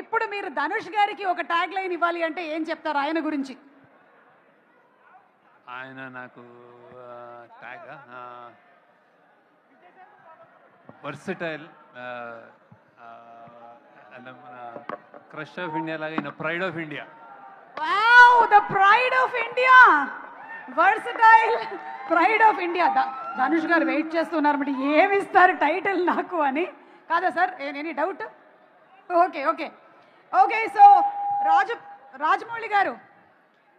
ఇప్పుడు మీరు ధనుష్ గారికి ఒక ట్యాగ్ లైన్ ఇవ్వాలి అంటే ఏం చెప్తారు ఆయన గురించి? ఆయన నాకు ట్యాగ్ వర్సిటైల్, మన క్రష్ ఆఫ్ ఇండియా లాగా ఈయన pride of India. Wow, the pride of India, versatile, pride of India. Dhanush గారు వెయిట్ చేస్తున్నారు మరి ఏమి ఇస్తారు టైటిల్ నాకు అని. కాదా sir, any doubt? Okay okay okay. So Rajamouli garu,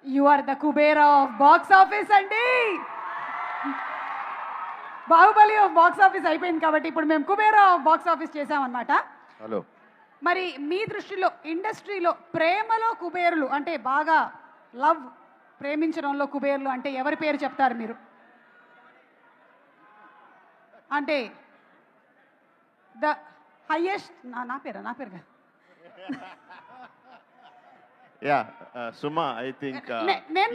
you are the Kubera of box office అండి. బాహుబలి ఆఫ్ బాక్స్ ఆఫీస్ అయిపోయింది కాబట్టి ఇప్పుడు మేము కుబేరా ఆఫ్ బాక్స్ ఆఫీస్ చేసామన్నమాట. హలో. మరి మీ దృష్టిలో ఇండస్ట్రీలో ప్రేమలో కుబేరులు అంటే బాగా లవ్, ప్రేమించడంలో కుబేరులు అంటే ఎవరి పేరు చెప్తారు మీరు? అంటే ద హైయెస్ట్, నా పేరు కదా. యా సుమా, ఐ థింక్ నేను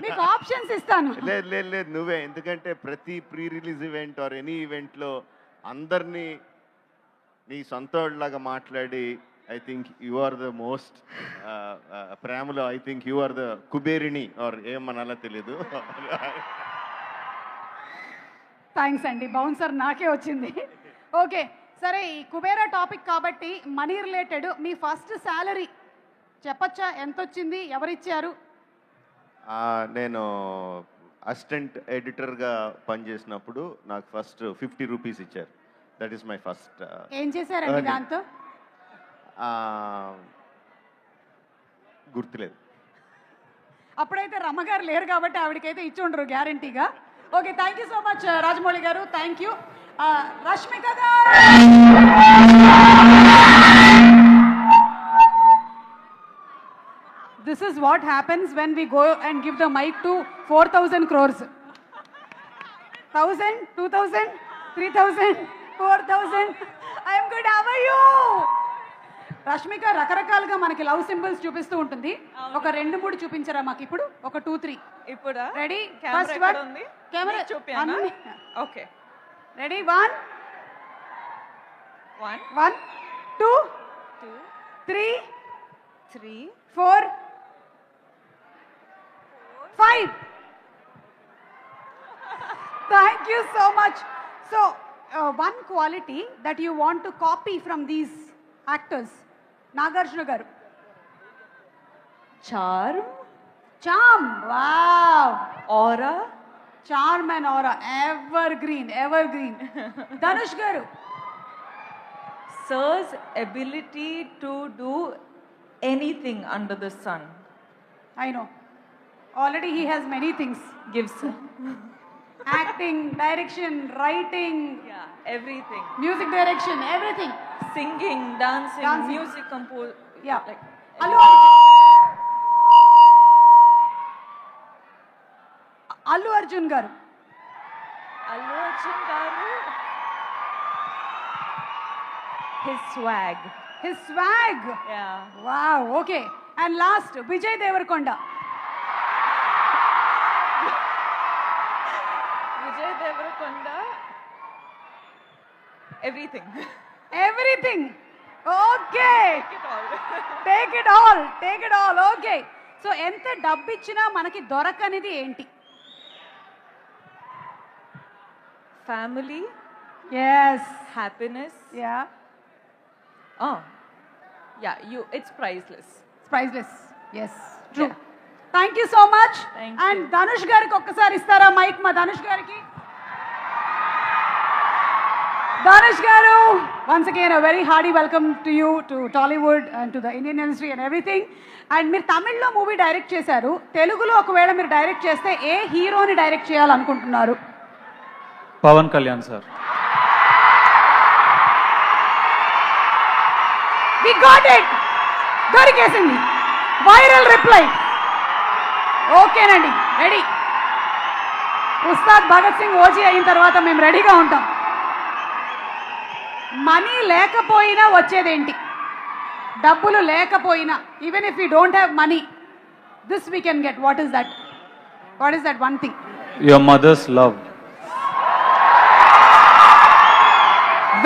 మీకు ఆప్షన్స్ ఇస్తాను. లేదు నువ్వే. ఎందుకంటే ప్రతి pre release event or any ఈవెంట్లో అందరినీ నీ సొంతలాగా మాట్లాడి I think you are the most ప్రేమలో I think you are the కుబేరిణి ఆర్ ఏమనాలో తెలీదు. థ్యాంక్స్ అండి, బౌన్సర్ నాకే వచ్చింది. ఓకే సరే, ఈ కుబేరా టాపిక్ కాబట్టి మనీ రిలేటెడ్ మీ ఫస్ట్ శాలరీ చెప్పచ్చా? ఎంత వచ్చింది, ఎవరిచ్చారు? నేను అసిస్టెంట్ ఎడిటర్గా పనిచేసినప్పుడు నాకు ఫస్ట్ 50 రూపీస్ ఇచ్చారు. That is my first. ఏం చేశారండి దాంతో? గుర్తులేదు. అప్పుడైతే రమ్మగారు లేరు కాబట్టి ఆవిడకైతే ఇచ్చి ఉండరు గ్యారంటీగా. Okay, thank you so much Rajamouli గారు, థ్యాంక్ యూ. రష్మిక గారు, this is what happens when we go and give the mic to 4,000 crores. 1,000, 2,000, 3,000, 4,000. I am good, how are you? Rashmika రకరకాలుగా మనకి లవ్ సింబల్స్ చూపిస్తూ ఉంటుంది. ఒక 2-3 చూపించరా మాకు ఇప్పుడు? ఒక 2-3 ఇప్పుడు రెడీ? ఫస్ట్ వన్ ఉంది, కెమెరా చూపియానా? Okay ready? 1 1 2 3 4 5. Thank you so much. So one quality that you want to copy from these actors, Nagarjuna garu. charm, Wow, aura, charm and aura, evergreen. Dhanush garu. sir's ability to do anything under the sun. I know, already he has many things. Gives Acting, direction, writing, everything. music direction, everything. Singing, dancing, music compose. Yeah. Like, Allu Arjun garu. Allu Arjun garu. His swag. Yeah. Wow, okay. And last, Vijay Devarkonda. Vijay Deverakonda. Everything. Okay. Take it all. Okay. So enta డబ్బు ఇచ్చినా మనకి దొరకనిది ఏంటి? Family. Yes. Happiness. Yeah. It's priceless. Yes, true. Yeah. Thank you so much. Thank and you. Dhanush gariki okkasari istara mic ma Dhanush gariki. Dhanush garu, once again a very hearty welcome to you, to Tollywood and to the Indian industry and everything. And మీరు తమిళ్లో movie direct చేశారు, తెలుగులో ఒకవేళ మీరు direct చేస్తే ఏ హీరోని direct చేయాలనుకుంటున్నారు? Pawan Kalyan sir. We got it. దొరికేసింది. Viral reply. ఓకేనండి, రెడీ. ఉస్తాద్ భగత్ సింగ్ ఓజీ అయిన తర్వాత మేము రెడీగా ఉంటాం. మనీ లేకపోయినా వచ్చేదేంటి? డబ్బులు లేకపోయినా, even if you don't have money, this we can get. What is that one thing? Your mother's love.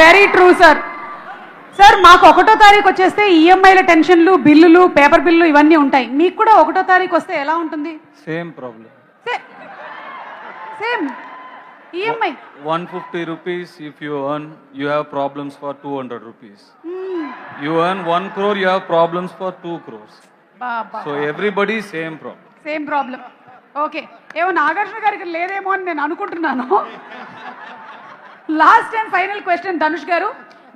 Very true sir. Sir మాకు 1వ తారీఖు వచ్చేస్తే ఈఎంఐల టెన్షన్లు బిల్లులు పేపర్ బిల్లు ఇవన్నీ ఉంటాయి. మీకు కూడా 1వ తారీఖు వస్తే ఎలా ఉంటుంది? Same problem. Same EMI 150 rupees if you earn, you have problems for 200 rupees. You earn 1 crore, you have problems for 2 crores. Baba So everybody same problem. Same problem. Okay, ఏమో నాగార్జున గారికి లేదేమో అని నేను అనుకుంటున్నాను. Last and final question Dhanush గారు,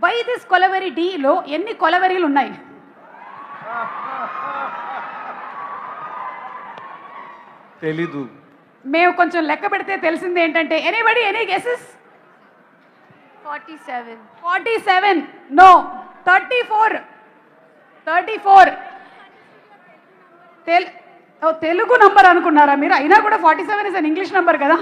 why this kolaveri డీలో ఎన్ని కొలవెరీలు ఉన్నాయి? Telugu. మేము కొంచెం లెక్క పెడితే తెలిసింది ఏంటంటే, anybody any guesses? 47. 47 no 34 Telugu number అనుకున్నారా మీరు? అయినా కూడా 47 ఇస్ అన్ ఇంగ్లీష్ నంబర్ కదా.